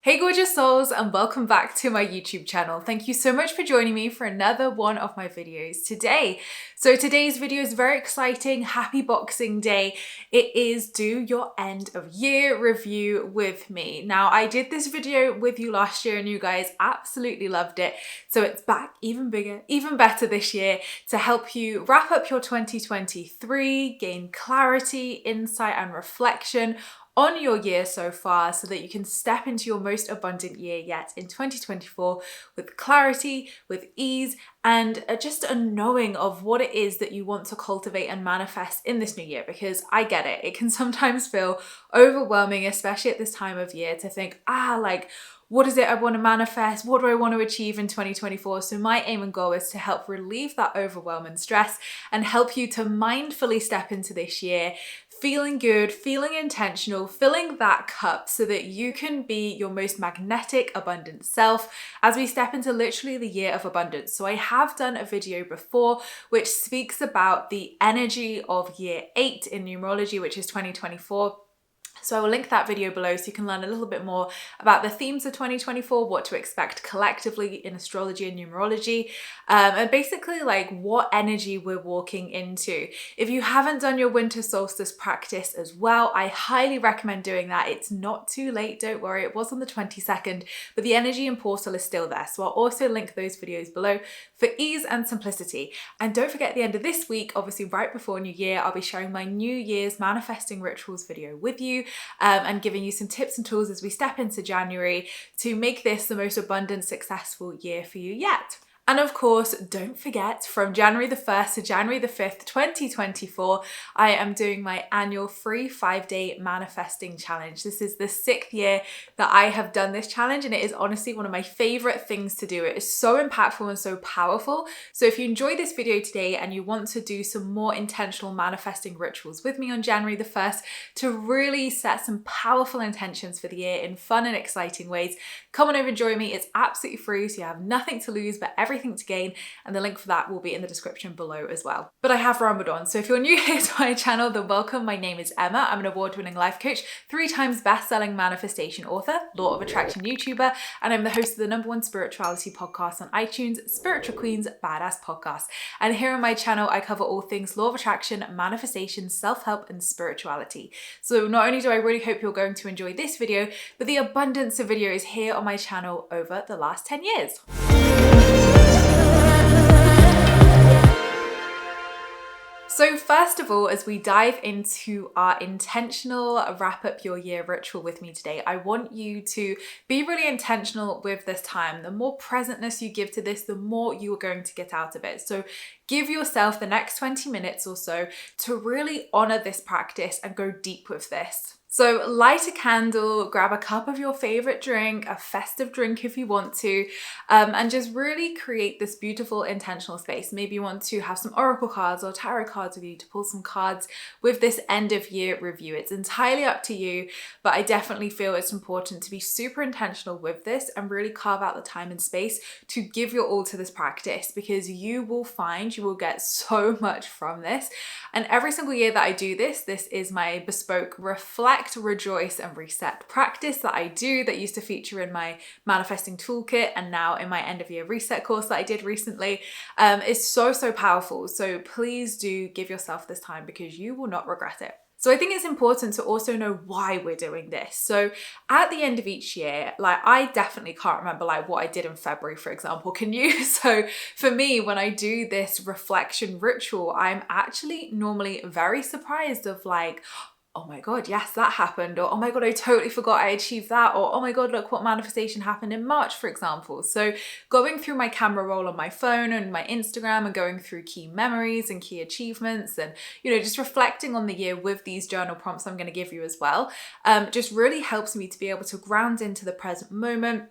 Hey gorgeous souls, and welcome back to my YouTube channel. Thank you so much for joining me for another one of my videos today. So today's video is very exciting. Happy Boxing Day. It is do your end of year review with me. Now I did this video with you last year and you guys absolutely loved it. So it's back even bigger, even better this year to help you wrap up your 2023, gain clarity, insight and reflection on your year so far so that you can step into your most abundant year yet in 2024 with clarity, with ease, and just a knowing of what it is that you want to cultivate and manifest in this new year. Because I get it, it can sometimes feel overwhelming, especially at this time of year, to think, what is it I want to manifest? What do I want to achieve in 2024? So my aim and goal is to help relieve that overwhelm and stress and help you to mindfully step into this year feeling good, feeling intentional, filling that cup so that you can be your most magnetic, abundant self as we step into literally the year of abundance. So I have done a video before which speaks about the energy of year 8 in numerology, which is 2024. So I will link that video below so you can learn a little bit more about the themes of 2024, what to expect collectively in astrology and numerology, and basically like what energy we're walking into. If you haven't done your winter solstice practice as well, I highly recommend doing that. It's not too late, don't worry. It was on the 22nd, but the energy and portal is still there. So I'll also link those videos below for ease and simplicity. And don't forget at the end of this week, obviously right before New Year, I'll be sharing my New Year's manifesting rituals video with you. And giving you some tips and tools as we step into January to make this the most abundant, successful year for you yet. And of course, don't forget, from January the 1st to January the 5th, 2024, I am doing my annual free 5-day manifesting challenge. This is the 6th year that I have done this challenge, and it is honestly one of my favorite things to do. It is so impactful and so powerful. So if you enjoyed this video today and you want to do some more intentional manifesting rituals with me on January the 1st to really set some powerful intentions for the year in fun and exciting ways, come on over and join me. It's absolutely free, so you have nothing to lose but everything to gain, and the link for that will be in the description below as well. But I have rambled on, so if you're new here to my channel, then welcome. My name is Emma. I'm an award-winning life coach, 3 times best-selling manifestation author, law of attraction YouTuber, and I'm the host of the #1 spirituality podcast on iTunes, Spiritual Queen's Badass Podcast. And here on my channel, I cover all things law of attraction, manifestation, self-help, and spirituality. So not only do I really hope you're going to enjoy this video, but the abundance of videos here on my channel over the last 10 years. So first of all, as we dive into our intentional wrap up your year ritual with me today, I want you to be really intentional with this time. The more presentness you give to this, the more you are going to get out of it. So give yourself the next 20 minutes or so to really honor this practice and go deep with this. So light a candle, grab a cup of your favorite drink, a festive drink if you want to, and just really create this beautiful intentional space. Maybe you want to have some oracle cards or tarot cards with you to pull some cards with this end of year review. It's entirely up to you, but I definitely feel it's important to be super intentional with this and really carve out the time and space to give your all to this practice, because you will find you will get so much from this. And every single year that I do this, this is my bespoke reflect, rejoice and reset practice that I do, that used to feature in my manifesting toolkit and now in my end of year reset course that I did recently. It's so powerful. So please do give yourself this time because you will not regret it. So I think it's important to also know why we're doing this. So at the end of each year, I definitely can't remember what I did in February, for example. Can you? So for me, when I do this reflection ritual, I'm actually normally very surprised of oh my God, yes, that happened. Or, oh my God, I totally forgot I achieved that. Or, oh my God, look what manifestation happened in March, for example. So going through my camera roll on my phone and my Instagram and going through key memories and key achievements and, just reflecting on the year with these journal prompts I'm going to give you as well, just really helps me to be able to ground into the present moment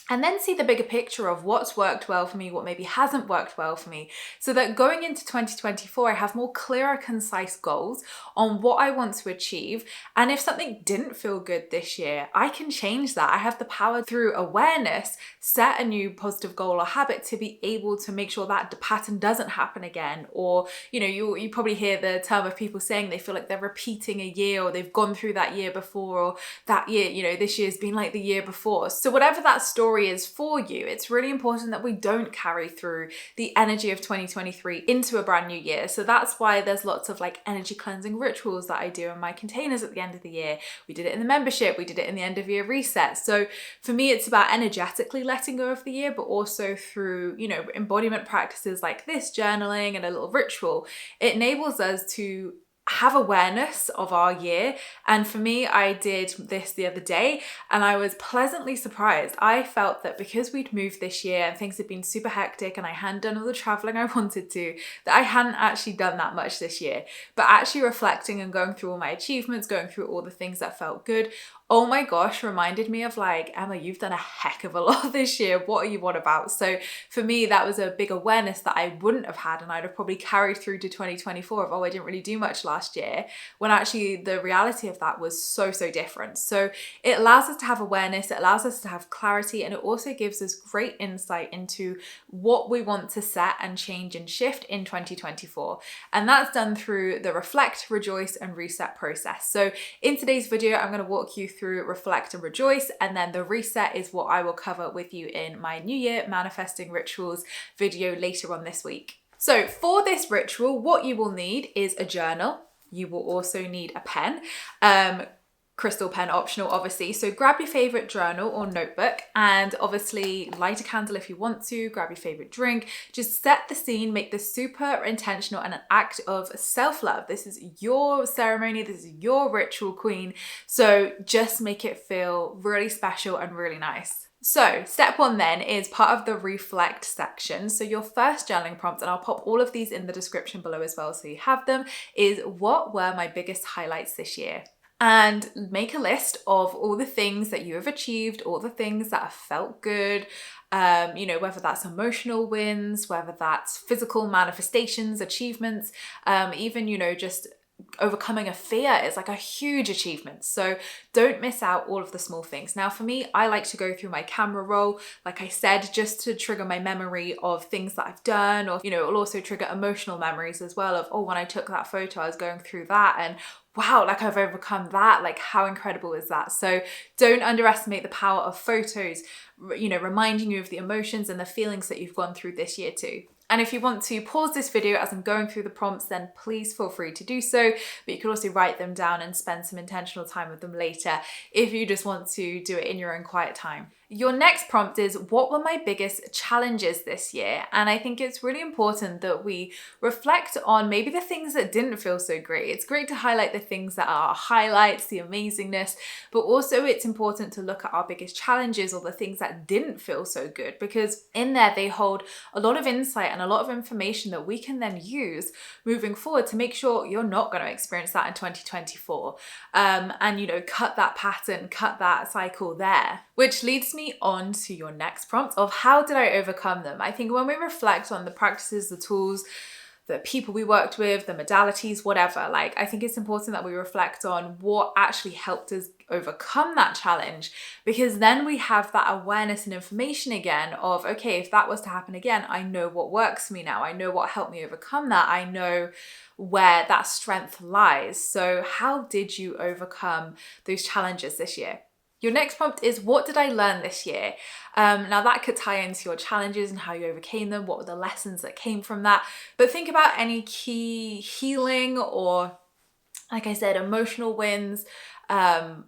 and then see the bigger picture of what's worked well for me, what maybe hasn't worked well for me, so that going into 2024, I have more clearer, concise goals on what I want to achieve. And if something didn't feel good this year, I can change that. I have the power through awareness, set a new positive goal or habit to be able to make sure that the pattern doesn't happen again. Or, you probably hear the term of people saying they feel like they're repeating a year, or they've gone through that year before, or that year, this year's been like the year before. So whatever that story is for you, it's really important that we don't carry through the energy of 2023 into a brand new year. So that's why there's lots of like energy cleansing rituals that I do in my containers at the end of the year. We did it in the membership, we did it in the end of year reset. So for me, it's about energetically letting go of the year, but also through, embodiment practices like this, journaling and a little ritual. It enables us to have awareness of our year. And for me, I did this the other day and I was pleasantly surprised. I felt that because we'd moved this year and things had been super hectic and I hadn't done all the traveling I wanted to, that I hadn't actually done that much this year. But actually reflecting and going through all my achievements, going through all the things that felt good, oh my gosh, reminded me of like, Emma, you've done a heck of a lot this year. What are you on about? So for me, that was a big awareness that I wouldn't have had, and I'd have probably carried through to 2024 of, I didn't really do much last year, when actually the reality of that was so different. So it allows us to have awareness, it allows us to have clarity, and it also gives us great insight into what we want to set and change and shift in 2024. And that's done through the reflect, rejoice, and reset process. So in today's video, I'm going to walk you through reflect and rejoice, and then the reset is what I will cover with you in my New Year manifesting rituals video later on this week. So for this ritual, what you will need is a journal. You will also need a pen. Crystal pen optional, obviously. So grab your favorite journal or notebook, and obviously light a candle if you want to, grab your favorite drink. Just set the scene, make this super intentional and an act of self-love. This is your ceremony, this is your ritual, queen. So just make it feel really special and really nice. So step one then is part of the reflect section. So your first journaling prompt, and I'll pop all of these in the description below as well so you have them, is what were my biggest highlights this year? And make a list of all the things that you have achieved, all the things that have felt good, whether that's emotional wins, whether that's physical manifestations, achievements, even, just overcoming a fear is like a huge achievement. So don't miss out all of the small things. Now for me, I like to go through my camera roll, like I said, just to trigger my memory of things that I've done, or, it'll also trigger emotional memories as well of, when I took that photo, I was going through that and wow, like I've overcome that, like how incredible is that? So don't underestimate the power of photos, reminding you of the emotions and the feelings that you've gone through this year too. And if you want to pause this video as I'm going through the prompts, then please feel free to do so, but you can also write them down and spend some intentional time with them later if you just want to do it in your own quiet time. Your next prompt is, what were my biggest challenges this year? And I think it's really important that we reflect on maybe the things that didn't feel so great. It's great to highlight the things that are highlights, the amazingness, but also it's important to look at our biggest challenges or the things that didn't feel so good, because in there they hold a lot of insight and a lot of information that we can then use moving forward to make sure you're not going to experience that in 2024. Cut that pattern, cut that cycle there. Which leads me on to your next prompt of, how did I overcome them? I think when we reflect on the practices, the tools, the people we worked with, the modalities, whatever, I think it's important that we reflect on what actually helped us overcome that challenge, because then we have that awareness and information again of, okay, if that was to happen again, I know what works for me now. I know what helped me overcome that. I know where that strength lies. So how did you overcome those challenges this year? Your next prompt is, what did I learn this year? Now that could tie into your challenges and how you overcame them. What were the lessons that came from that? But think about any key healing or, like I said, emotional wins,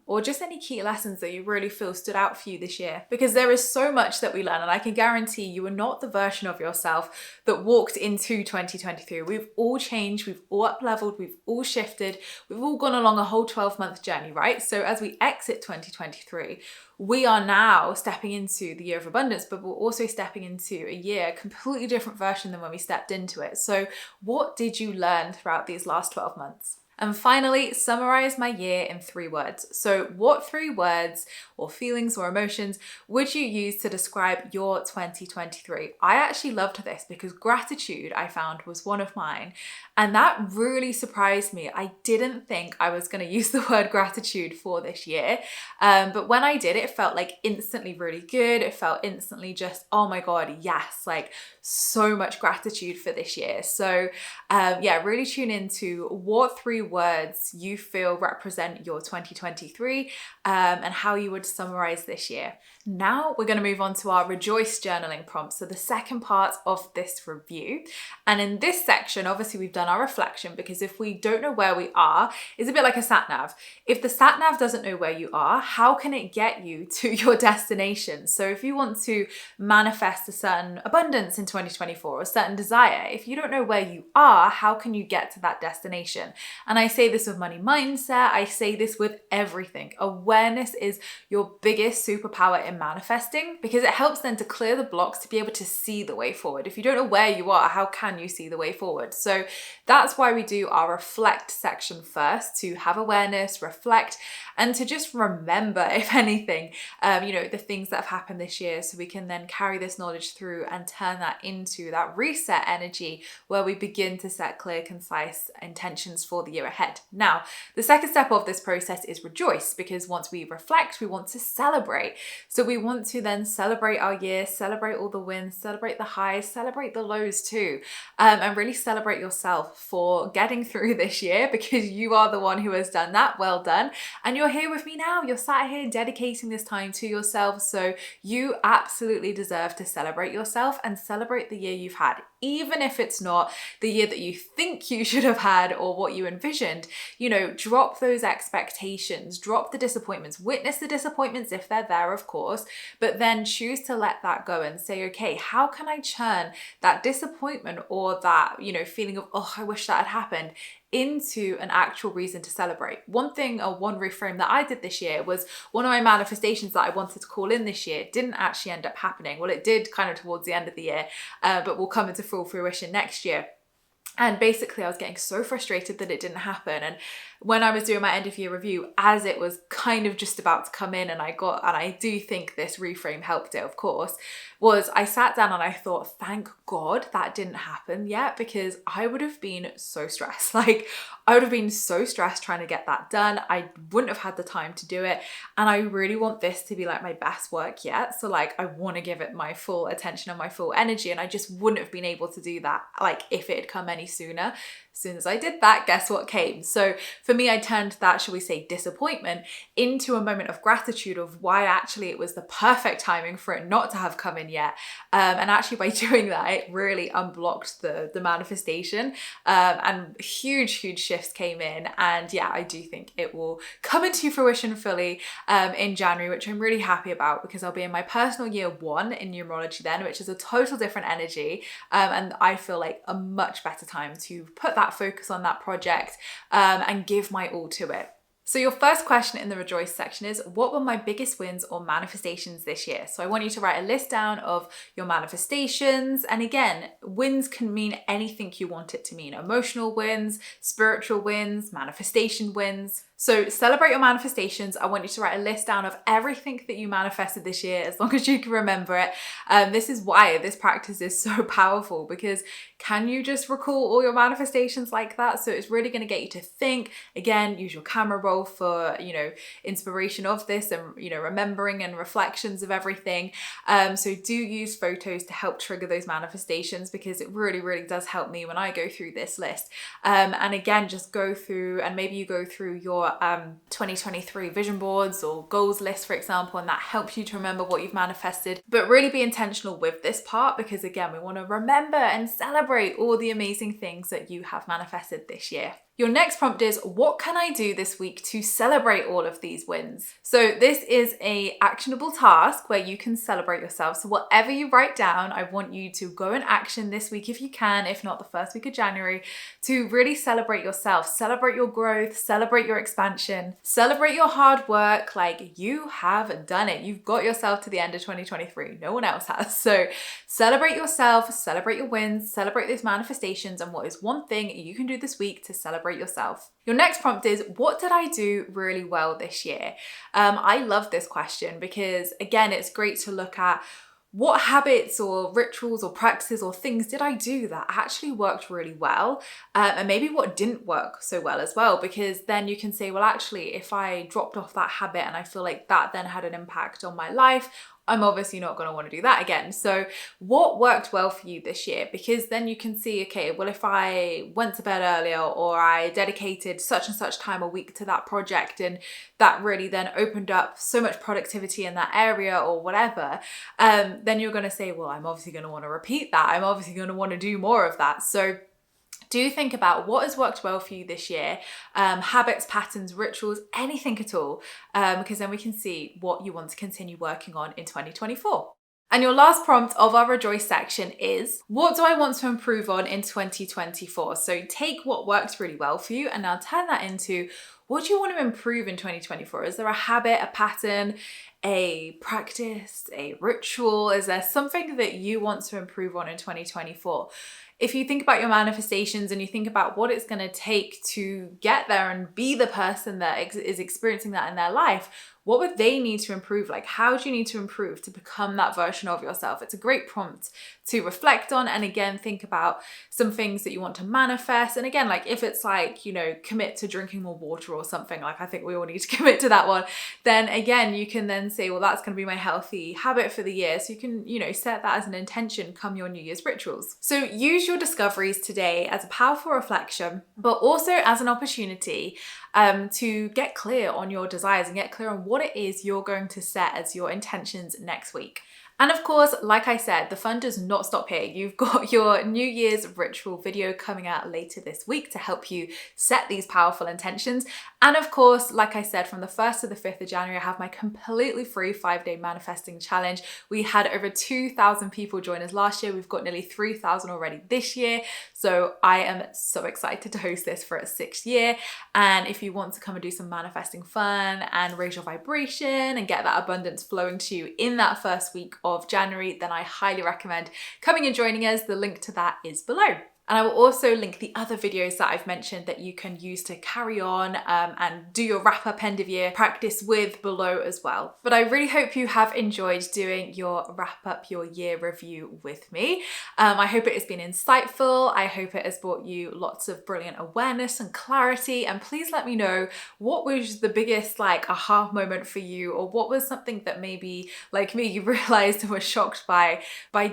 or just any key lessons that you really feel stood out for you this year. Because there is so much that we learn, and I can guarantee you are not the version of yourself that walked into 2023. We've all changed, we've all up-leveled, we've all shifted, we've all gone along a whole 12-month journey, right? So as we exit 2023, we are now stepping into the year of abundance, but we're also stepping into a year, completely different version than when we stepped into it. So what did you learn throughout these last 12 months? And finally, summarize my year in 3 words. So what 3 words or feelings or emotions would you use to describe your 2023? I actually loved this because gratitude, I found, was one of mine. And that really surprised me. I didn't think I was going to use the word gratitude for this year. But when I did, it felt like instantly really good. It felt instantly just, oh my God, yes, like so much gratitude for this year. So yeah, really tune into what 3 words you feel represent your 2023 and how you would summarize this year. Now we're going to move on to our rejoice journaling prompt. So the second part of this review. And in this section, obviously we've done our reflection, because if we don't know where we are, it's a bit like a sat nav. If the sat nav doesn't know where you are, how can it get you to your destination? So if you want to manifest a certain abundance in 2024 or a certain desire, if you don't know where you are, how can you get to that destination? And I say this with money mindset. I say this with everything. Awareness is your biggest superpower in manifesting, because it helps then to clear the blocks to be able to see the way forward. If you don't know where you are, how can you see the way forward? So that's why we do our reflect section first, to have awareness, reflect, and to just remember, if anything, the things that have happened this year, so we can then carry this knowledge through and turn that into that reset energy where we begin to set clear, concise intentions for the year ahead. Now, the second step of this process is rejoice, because once we reflect, we want to celebrate. So we want to then celebrate our year, celebrate all the wins, celebrate the highs, celebrate the lows too, and really celebrate yourself for getting through this year, because you are the one who has done that. Well done. And you're here with me now. You're sat here dedicating this time to yourself. So you absolutely deserve to celebrate yourself and celebrate the year you've had, even if it's not the year that you think you should have had or what you envisioned. Drop those expectations, drop the disappointments, witness the disappointments if they're there, of course, but then choose to let that go and say, okay, how can I turn that disappointment or that, feeling of, oh, I wish that had happened, into an actual reason to celebrate. One thing, or one reframe that I did this year, was one of my manifestations that I wanted to call in this year didn't actually end up happening. Well, it did kind of towards the end of the year, but will come into full fruition next year. And basically I was getting so frustrated that it didn't happen. And when I was doing my end of year review, as it was kind of just about to come in, and I do think this reframe helped it, of course, was I sat down and I thought, thank God that didn't happen yet, because I would have been so stressed. I would have been so stressed trying to get that done. I wouldn't have had the time to do it. And I really want this to be like my best work yet. So I want to give it my full attention and my full energy. And I just wouldn't have been able to do that if it had come any sooner. As soon as I did that, guess what came? So for me, I turned that, shall we say, disappointment into a moment of gratitude of why actually it was the perfect timing for it not to have come in yet. And actually by doing that, it really unblocked the manifestation, and huge shifts came in. And yeah, I do think it will come into fruition fully in January, which I'm really happy about, because I'll be in my personal year 1 in numerology then, which is a total different energy. And I feel like a much better time to put that focus on that project and give my all to it. So your first question in the rejoice section is, what were my biggest wins or manifestations this year? So I want you to write a list down of your manifestations. And again, wins can mean anything you want it to mean. Emotional wins, spiritual wins, manifestation wins. So celebrate your manifestations. I want you to write a list down of everything that you manifested this year, as long as you can remember it. This is why this practice is so powerful, because can you just recall all your manifestations like that? So it's really going to get you to think. Again, use your camera roll for, inspiration of this, and, remembering and reflections of everything. So do use photos to help trigger those manifestations, because it really does help me when I go through this list. And again, just go through, and maybe you go through your 2023 vision boards or goals list, for example, and that helps you to remember what you've manifested. But really be intentional with this part, because again, we want to remember and celebrate all the amazing things that you have manifested this year. Your next prompt is, what can I do this week to celebrate all of these wins? So this is a actionable task where you can celebrate yourself. So whatever you write down, I want you to go in action this week if you can, if not the first week of January, to really celebrate yourself, celebrate your growth, celebrate your expansion, celebrate your hard work. You have done it. You've got yourself to the end of 2023. No one else has. So celebrate yourself, celebrate your wins, celebrate those manifestations, and what is one thing you can do this week to celebrate celebrate yourself. Your next prompt is, what did I do really well this year? I love this question because, again, it's great to look at what habits or rituals or practices or things did I do that actually worked really well, and maybe what didn't work so well as well, because then you can say, well, actually, if I dropped off that habit and I feel like that then had an impact on my life, I'm obviously not going to want to do that again. So what worked well for you this year? Because then you can see, okay, well, if I went to bed earlier or I dedicated such and such time a week to that project and that really then opened up so much productivity in that area or whatever, then you're going to say, well, I'm obviously going to want to repeat that. I'm obviously going to want to do more of that. So do think about what has worked well for you this year, habits, patterns, rituals, anything at all, because then we can see what you want to continue working on in 2024. And your last prompt of our rejoice section is, what do I want to improve on in 2024? So take what works really well for you and now turn that into, what do you want to improve in 2024? Is there a habit, a pattern, a practice, a ritual? Is there something that you want to improve on in 2024? If you think about your manifestations and you think about what it's going to take to get there and be the person that is experiencing that in their life, what would they need to improve? Like, how do you need to improve to become that version of yourself? It's a great prompt to reflect on. And again, think about some things that you want to manifest. And again, like if it's like, you know, commit to drinking more water or something, like I think we all need to commit to that one. Then again, you can then say, well, that's going to be my healthy habit for the year. So you can, you know, set that as an intention come your New Year's rituals. So use your discoveries today as a powerful reflection, but also as an opportunity to get clear on your desires and get clear on what it is you're going to set as your intentions next week. And of course, like I said, the fun does not stop here. You've got your New Year's ritual video coming out later this week to help you set these powerful intentions. And of course, like I said, from the 1st to the 5th of January, I have my completely free 5-day manifesting challenge. We had over 2,000 people join us last year. We've got nearly 3,000 already this year. So I am so excited to host this for its 6th year. And if you want to come and do some manifesting fun and raise your vibration and get that abundance flowing to you in that first week of January, then I highly recommend coming and joining us. The link to that is below. And I will also link the other videos that I've mentioned that you can use to carry on and do your wrap up end of year practice with below as well. But I really hope you have enjoyed doing your wrap up your year review with me. I hope it has been insightful. I hope it has brought you lots of brilliant awareness and clarity. And please let me know, what was the biggest like aha moment for you, or what was something that maybe like me you realized and were shocked by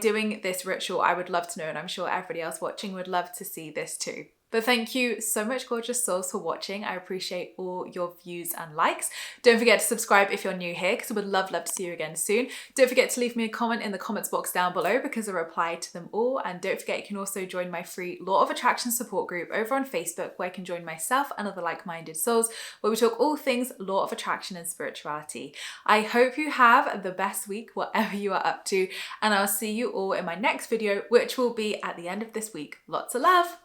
doing this ritual. I would love to know, and I'm sure everybody else watching would love to see this too. But thank you so much, gorgeous souls, for watching. I appreciate all your views and likes. Don't forget to subscribe if you're new here, because I would love to see you again soon. Don't forget to leave me a comment in the comments box down below, because I reply to them all. And don't forget, you can also join my free Law of Attraction support group over on Facebook, where you can join myself and other like-minded souls, where we talk all things Law of Attraction and spirituality. I hope you have the best week, whatever you are up to, and I'll see you all in my next video, which will be at the end of this week. Lots of love.